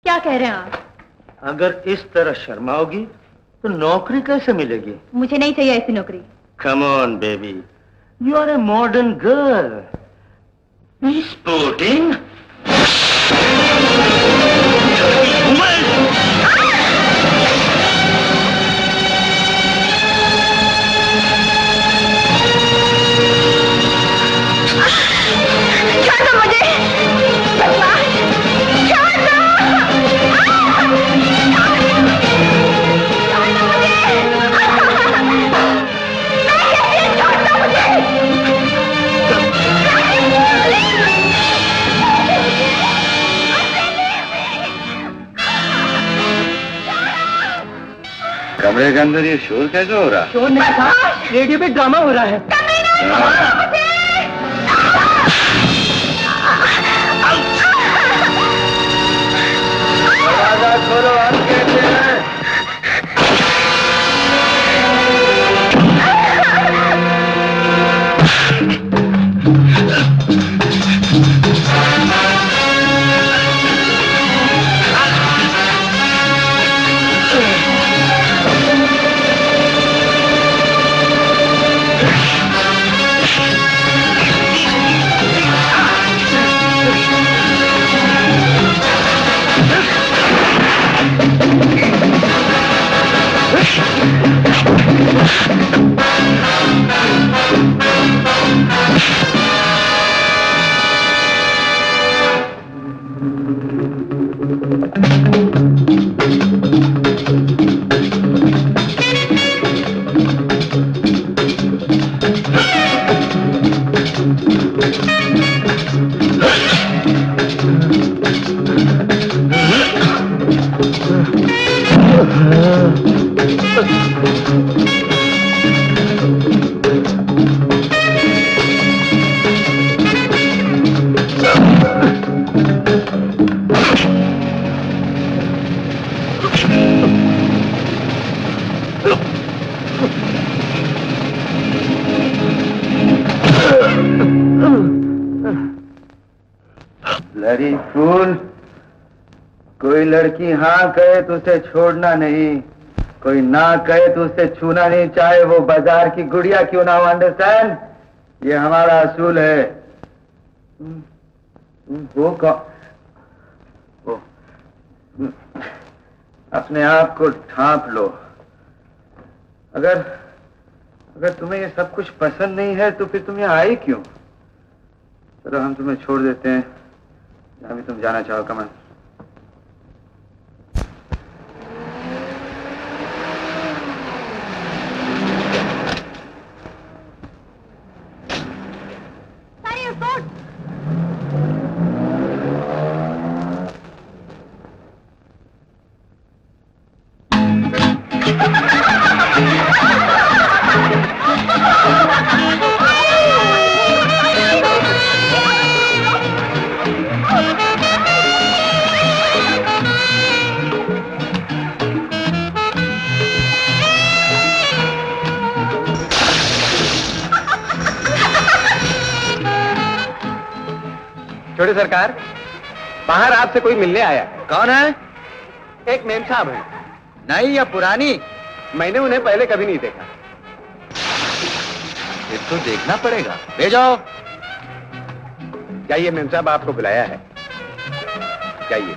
क्या कह रहे हैं आप? अगर इस तरह शर्माओगी तो नौकरी कैसे मिलेगी? मुझे नहीं चाहिए ऐसी नौकरी। Come on, baby. You are a modern girl. Sporting. छोड़ दो मुझे! भगवान! छोड़ दो! छोड़ दो मुझे! मैं कहती हूँ छोड़ दो मुझे! कमरे के अंदर ये शोर कैसे हो रहा है? शोर नहीं था, रेडियो पे ड्रामा हो रहा है। दरवाजा खोलो, हम कहते हैं। लड़ी फूल, कोई लड़की हाँ कहे तो उसे छोड़ना नहीं, कोई ना कहे तो उसे छूना नहीं, चाहे वो बाजार की गुड़िया क्यों ना हो। अंडरस्टैंड? ये हमारा असूल है। वो अपने आप को ढांप लो। अगर तुम्हें ये सब कुछ पसंद नहीं है तो फिर तुम यहाँ आई क्यों? चलो हम तुम्हें छोड़ देते हैं, जहाँ भी तुम जाना चाहो। कमन। छोटे सरकार, बाहर आपसे कोई मिलने आया है। कौन है? एक मेम साहब है। नई या पुरानी? मैंने उन्हें पहले कभी नहीं देखा। फिर तो देखना पड़ेगा। भेजो। जाइए, मेम साहब आपको बुलाया है। जाइए।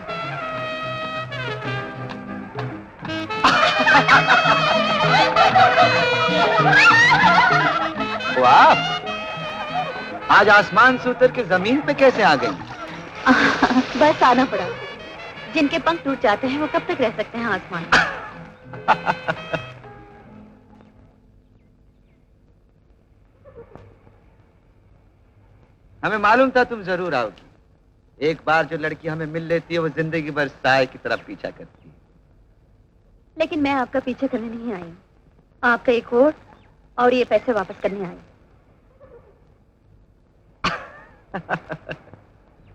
वाह! आज आसमान से उतर के जमीन पे कैसे आ गई? बस आना पड़ा। जिनके पंख टूट जाते हैं वो कब तक रह सकते हैं आसमान में? हमें मालूम था तुम जरूर आओगी। एक बार जो लड़की हमें मिल लेती है वो जिंदगी भर साए की तरफ पीछा करती है। लेकिन मैं आपका पीछे करने नहीं आई हूँ। आपका एक वोट और ये पैसे वापस करने आई।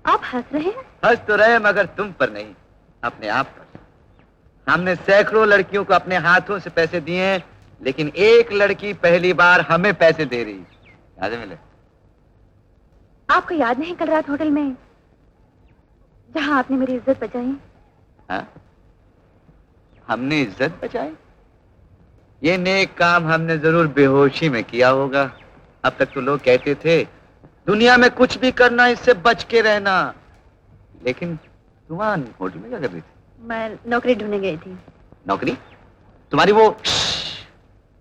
आप हंस रहे हैं? हंस तो रहे मगर तुम पर नहीं, अपने आप पर। हमने सैकड़ों लड़कियों को अपने हाथों से पैसे दिए हैं, लेकिन एक लड़की पहली बार हमें पैसे दे रही। याद मिले? आपको याद नहीं कल रात होटल में जहां आपने मेरी इज्जत बचाई हाँ? हमने इज्जत बचाई? ये नेक काम हमने जरूर बेहोशी में किया होगा। अब तक तो लोग कहते थे दुनिया में कुछ भी करना, इससे बच के रहना। लेकिन तुम वहां होटल में क्या कर रही थी? मैं नौकरी ढूंढने गई थी। नौकरी? तुम्हारी वो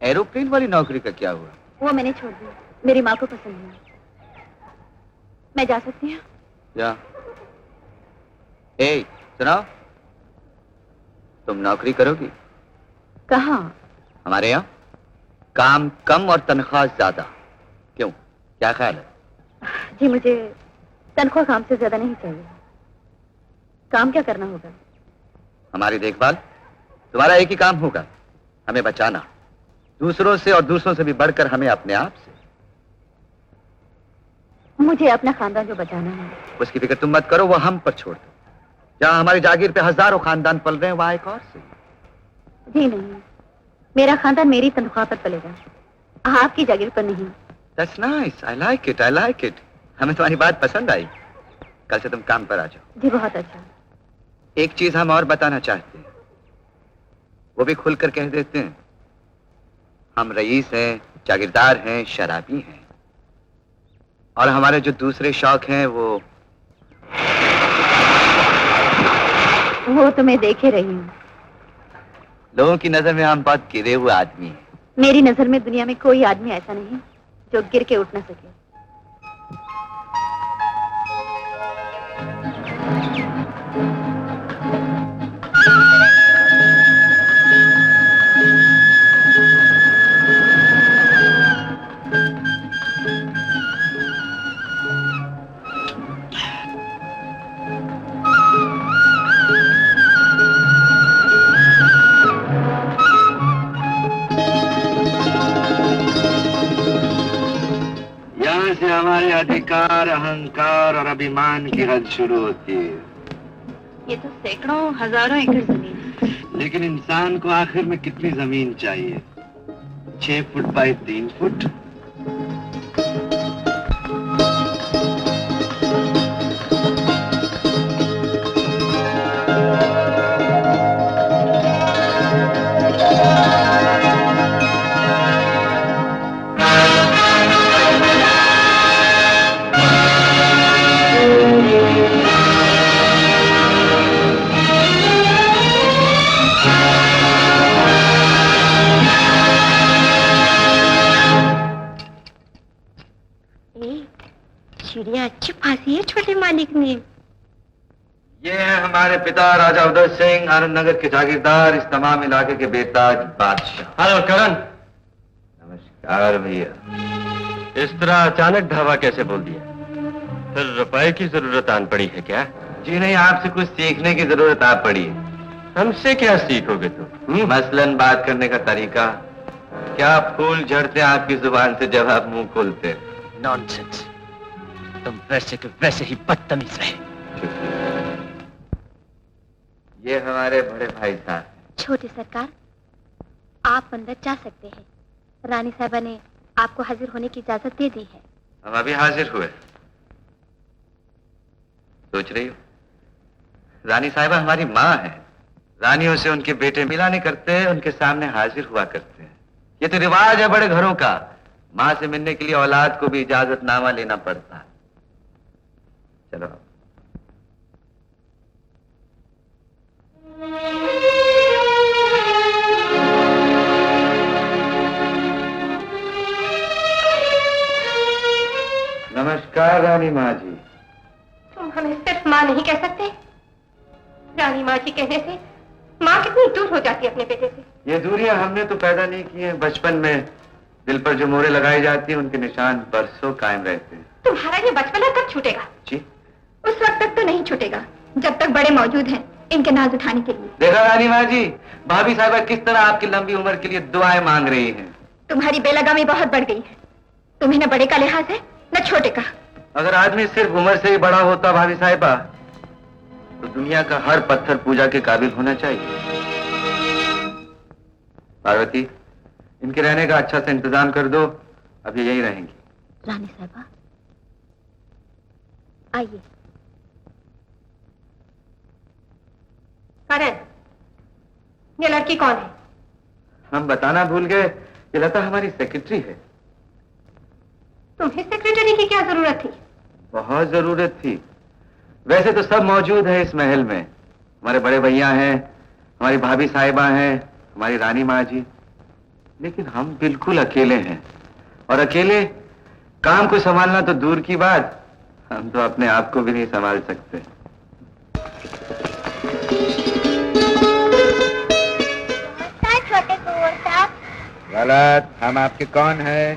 एरोप्लेन वाली नौकरी का क्या हुआ? वो मैंने छोड़ दी, मेरी माँ को पसंद नहीं। मैं जा सकती हूँ? जा। ए, सुनाओ, तुम नौकरी करोगी? कहाँ? हमारे यहाँ काम कम और तनख्वाह ज्यादा। क्यों, क्या ख्याल है? जी मुझे तनख्वाह काम से ज्यादा नहीं चाहिए। काम क्या करना होगा? हमारी देखभाल। तुम्हारा एक ही काम होगा, हमें बचाना, दूसरों से और दूसरों से भी बढ़कर हमें अपने आप से। मुझे अपना खानदान जो बचाना है। उसकी फिक्र तुम मत करो, वो हम पर छोड़ दो। जहाँ हमारी जागीर पे हजारों खानदान पल रहे हैं, वहां एक और से। जी नहीं, मेरा खानदान मेरी तनख्वाह पर पलेगा, आपकी जागीर पर नहीं। That's nice. I like it. I like it. हमें तुम्हारी बात पसंद आई। कल से तुम काम पर आ जाओ। जी बहुत अच्छा। एक चीज हम और बताना चाहते हैं, वो भी खुलकर कह देते हैं। हम रईस हैं, जागीरदार हैं, शराबी हैं, और हमारे जो दूसरे शौक हैं वो तो मैं देख ही रही हूँ। लोगों की नजर में हम बहुत गिरे हुए आदमी हैं। मेरी नजर में दुनिया में कोई आदमी ऐसा नहीं जो गिर के उठ ना सके। यहाँ से हमारे अधिकार, अहंकार और अभिमान की हद शुरू होती है। ये तो सैकड़ों हजारों एकड़ जमीन है। लेकिन इंसान को आखिर में कितनी जमीन चाहिए? 6 फुट बाई 3 फुट। चिड़िया अच्छी फांसी है छोटे मालिक ने। ये है हमारे पिता राजा उदय सिंह, आनंद नगर के जागीरदार, इस तमाम इलाके के बेताज बादशाह। हेलो करण। नमस्कार भैया। इस तरह अचानक धावा कैसे बोल दिया? फिर रुपए की जरूरत आन पड़ी है क्या? जी नहीं, आपसे कुछ सीखने की जरूरत आ पड़ी है। हमसे क्या सीखोगे तुम? मसलन बात करने का तरीका। क्या फूल झड़ते हैं आपकी जुबान से जब आप मुंह खोलते हैं? नॉनसेंस। तुम वैसे के वैसे ही बदतमीज रहे। ये हमारे बड़े भाई साहब। छोटे सरकार, आप अंदर जा सकते हैं। रानी साहबा ने आपको हाजिर होने की इजाजत दे दी है। हम अभी हाजिर हुए। सोच रही हो, रानी साहिबा हमारी माँ है। रानियों से उनके बेटे मिला नहीं करते, उनके सामने हाजिर हुआ करते हैं। ये तो रिवाज है बड़े घरों का। माँ से मिलने के लिए औलाद को भी इजाजतनामा लेना पड़ता है। चलो। नमस्कार रानी माँ जी। तुम हमें सिर्फ माँ नहीं कह सकते? रानी माँ जी कहने से माँ कितनी दूर हो जाती है अपने बेटे से। ये दूरियां हमने तो पैदा नहीं की हैं। बचपन में दिल पर जो मोहरें लगाई जाती हैं, उनके निशान बरसों कायम रहते हैं। तुम्हारा ये बचपना कब छूटेगा? जी, उस वक्त तक तो नहीं छूटेगा जब तक बड़े मौजूद हैं इनके नाज उठाने के लिए। देखा रानी माँ जी, भाभी साहिबा किस तरह आपकी लंबी उम्र के लिए दुआएं मांग रही हैं। तुम्हारी बेलगामी बहुत बढ़ गई है। तुम्हें न बड़े का लिहाज है न छोटे का। अगर आदमी सिर्फ उम्र से ही बड़ा होता भाभी साहिबा, तो दुनिया का हर पत्थर पूजा के काबिल होना चाहिए। पार्वती, इनके रहने का अच्छा से इंतजाम कर दो, अभी यही रहेंगी। रानी साहबा आइए। करण, ये लड़की कौन है? हम बताना भूल गए, ये लता हमारी सेक्रेटरी है। तुम्हें सेक्रेटरी की क्या जरूरत थी? बहुत जरूरत थी। वैसे तो सब मौजूद है इस महल में। हमारे बड़े भैया हैं, हमारी भाभी साहिबा हैं, हमारी रानी माँ जी, लेकिन हम बिल्कुल अकेले हैं। और अकेले काम को संभालना तो दूर की बात, हम तो अपने आप को भी नहीं संभाल सकते। छोटे कुंवर साहब। गलत, हम आपके कौन है?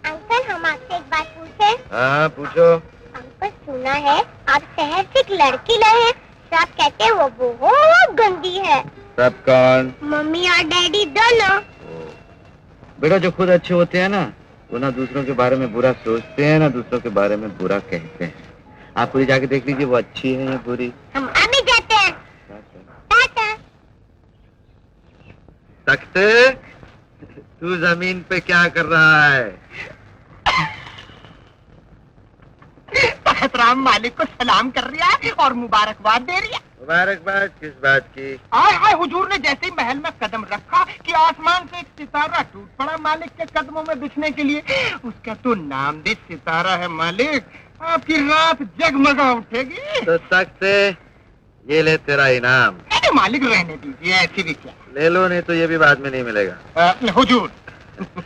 अंकल, हम आपसे एक बात पूछे? हाँ पूछो। अंकल, सुना है आप शहर से एक लड़की लाए हैं, सब कहते हैं वो बहुत गंदी है। सब कौन? मम्मी और डैडी दोनों। बेटा, जो खुद अच्छे होते हैं ना, वो ना दूसरों के बारे में बुरा सोचते हैं, ना दूसरों के बारे में बुरा कहते हैं। आप पूरी जाके देख लीजिए, वो अच्छी है या बुरी। हम अभी जाते हैं। टाटा। तख्ते, तू जमीन पे क्या कर रहा है? तख्त राम मालिक को सलाम कर रहा है और मुबारकबाद दे रही है। मुबारकबाद किस बात की? आए हाय, हुजूर ने जैसे ही महल में कदम रखा कि आसमान से एक सितारा टूट पड़ा मालिक के कदमों में बिछने के लिए। उसका तो नामदेश सितारा है मालिक, आपकी रात जगमगा उठेगी। तो तख्ते, ये ले तेरा इनाम। अरे मालिक, रहने दीजिए, ऐसी भी क्या। ले लो, नहीं तो ये भी बाद में नहीं मिलेगा। हुजूर,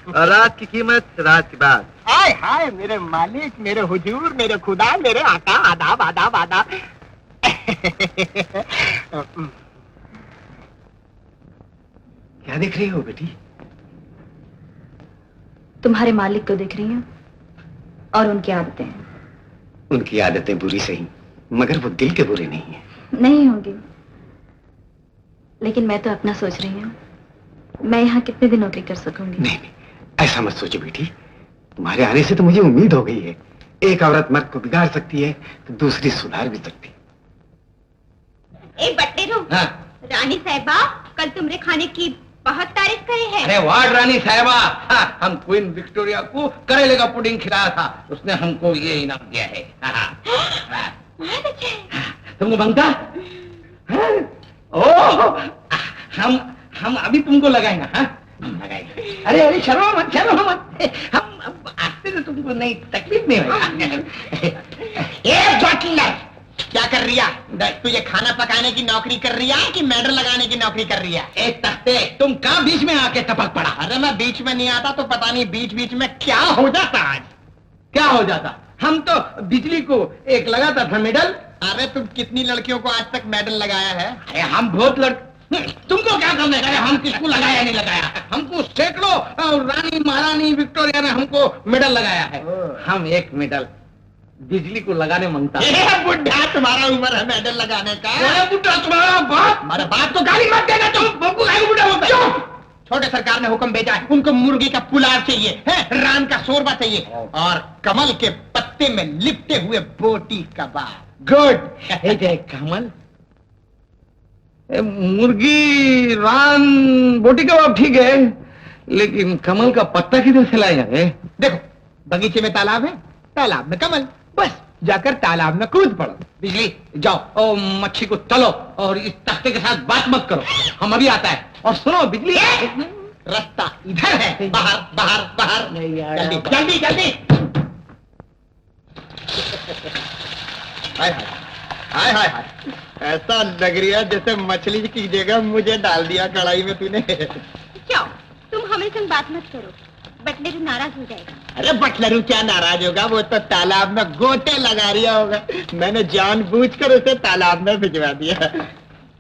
और रात की कीमत रात की बात। आए हाय, मेरे मालिक, मेरे हुजूर, मेरे खुदा, मेरे आका, आदाब आदाब आदाब। क्या देख रही हो बेटी? तुम्हारे मालिक को देख रही हूँ और उनकी आदतें। उनकी आदतें बुरी सही, मगर वो दिल के बुरे नहीं है। नहीं होंगी, लेकिन मैं तो अपना सोच रही हूँ, मैं यहाँ कितने दिन नौकरी कर सकूंगी। नहीं नहीं, ऐसा मत सोचो बेटी, तुम्हारे आने से तो मुझे उम्मीद हो गई है। एक औरत मर्द को बिगाड़ सकती है तो दूसरी सुधार भी सकती है। ए बटेरू, हाँ। रानी साहिबा कल तुमरे खाने की बहुत तारीफ करे है। अरे वाह रानी साहिबा, हाँ, हम क्वीन विक्टोरिया को करेले का पुडिंग खिलाया था, उसने हमको ये इनाम दिया है। तुमको बनता? ओह, हम अभी तुमको लगाएंगे। हाँ, लगाएंगे। अरे अरे, शर्मा मत, शर्मा मत, हम अब आते तो तुमको नहीं तकलीफ नहीं होगी। ये बटलर क्या कर रही है? तुझे खाना पकाने की नौकरी कर रही है कि मेडल लगाने की नौकरी कर रही है? एक तख्ते, तुम कहाँ बीच में आके टपक पड़ा? अरे मैं बीच में नहीं आता तो पता नहीं बीच बीच में क्या हो जाता। आज क्या हो जाता? हम तो बिजली को एक लगाता था मेडल। अरे तुम कितनी लड़कियों को आज तक मेडल लगाया है? अरे हम बहुत तुमको क्या करने का? हम किसको लगाया नहीं लगाया? हमको सैकड़ों रानी महारानी विक्टोरिया ने हमको मेडल लगाया है। हम एक मेडल बिजली को लगाने मांगता है। बुढ़ा, तुम्हारा उम्र है मेडल लगाने का? बुढ़ा तुम्हारा बाप? हमारे बाप को गाली मत देना तुम। बापू का बुढ़ा होता है? छोटे सरकार ने हुक्म भेजा है, उनको मुर्गी का पुलाव चाहिए है, रान का शोरबा चाहिए और कमल के पत्ते में लिपटे हुए बोटी कबाब। गुड। कमल, मुर्गी, रान, बोटी कबाब ठीक है, लेकिन कमल का पत्ता किधर से लाएगा? देखो, बगीचे में तालाब है, तालाब में कमल, बस जाकर तालाब में कूद पड़ो। बिजली, जाओ और मच्छी को तलो और इस तख्ते के साथ बात मत करो, हम अभी आता है। और सुनो बिजली, रास्ता इधर है, बाहर बाहर बाहर, जल्दी जल्दी जल्दी। हाय हाय हाय हाय हाय, ऐसा लग रही है जैसे मछली की जगह मुझे डाल दिया कढ़ाई में तूने। क्यों? तुम हमें संग बात मत करो, बटलेरू नाराज हो जाएगा। अरे बटलरू क्या नाराज होगा, वो तो तालाब में गोते लगा रिया होगा, मैंने जानबूझकर उसे तालाब में भिजवा दिया।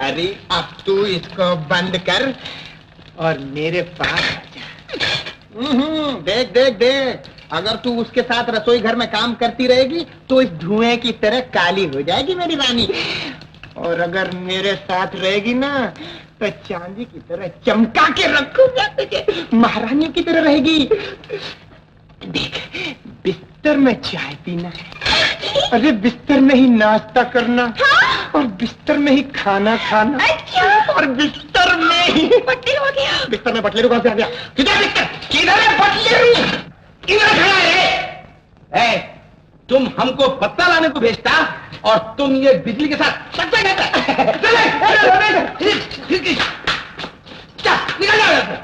अरे अब तू इसको बंद कर और मेरे पास आ जा। देख देख देख, अगर तू उसके साथ रसोई घर में काम करती रहेगी तो इस धुएं की तरह काली हो जाएगी मेरी रानी, और अगर मेरे साथ रहेगी ना तो चांदी की तरह चमका के रखूंगा तुझे, महारानी की तरह रहेगी। देख, बिस्तर में चाय पीना है, अरे बिस्तर में ही नाश्ता करना, और बिस्तर में ही खाना खाना, और बिस्तर में ही बटलेरू हो गया। बिस्तर में बटलेरू कहाँ से आ गया? किधर बिस्तर? किधर है बटलेरू? किधर खड़ा है? तुम हमको पत्ता लाने को भेजता और तुम ये बिजली के साथ सच्चा कहता। निकल जा रहे,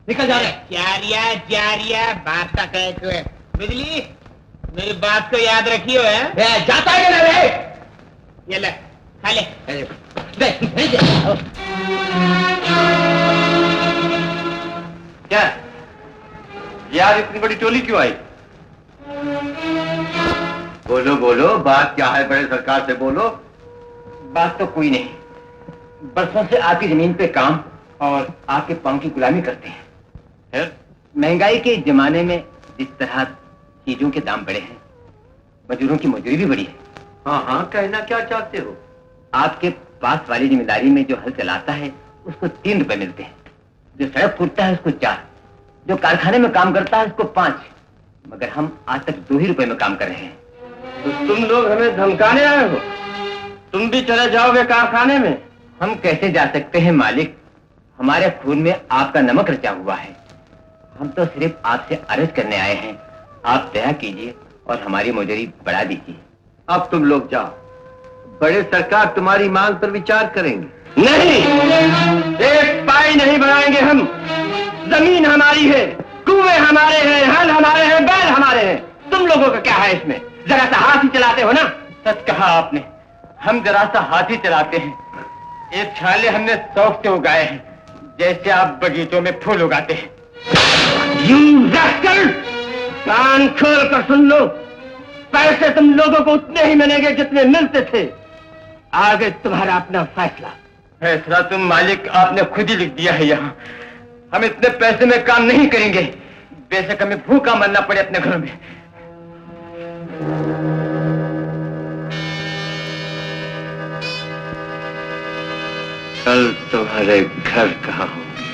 निकल जा रहे। जारिया बात का कहे हुए बिजली, मेरी बात को याद रखियो है। जाता है ना रे? ये ले, खा ले। क्या यार, इतनी बड़ी टोली क्यों आई? बोलो बोलो, बात क्या है? बड़े सरकार से बोलो। बात तो कोई नहीं, बरसों से आपकी जमीन पे काम और आपके पाँव की गुलामी करते हैं। फिर महंगाई के जमाने में जिस तरह चीजों के दाम बढ़े हैं, मजदूरों की मजदूरी भी बढ़ी है। हाँ हाँ, कहना क्या चाहते हो? आपके पास वाली जिम्मेदारी में जो हल चलाता है उसको 3 रुपए मिलते हैं, जो सड़क कूदता है उसको 4, जो कारखाने में काम करता है उसको 5, मगर हम आज तक 2 ही रुपए में काम कर रहे हैं। तो तुम लोग हमें धमकाने आए हो? तुम भी चले जाओगे कारखाने में? हम कैसे जा सकते हैं मालिक, हमारे खून में आपका नमक रचा हुआ है। हम तो सिर्फ आपसे अर्ज करने आए हैं, आप दया कीजिए और हमारी मजदूरी बढ़ा दीजिए। अब तुम लोग जाओ, बड़े सरकार तुम्हारी मांग पर विचार करेंगे। नहीं, एक पाई नहीं बढ़ाएंगे हम। जमीन हमारी है, कुएं हमारे हैं, हल हमारे हैं, बैल हमारे हैं। तुम लोगों का क्या है इसमें? जरा सा हाथ ही चलाते हो ना। सच कहा आपने, हम जरा सा हाथ ही चलाते हैं। एक छाले हमने शौक से उगाए हैं, जैसे आप बगीचों में फूल उगाते हैं। कान खोल कर सुन लो, पैसे तुम लोगों को उतने ही मिलेंगे जितने मिलते थे। आगे तुम्हारा अपना फैसला। फैसला तुम मालिक आपने खुद ही लिख दिया है यहाँ। हम इतने पैसे में काम नहीं करेंगे, बेशक हमें भूखा मरना पड़े अपने घरों में। कल तुम्हारे घर कहाँ होंगे?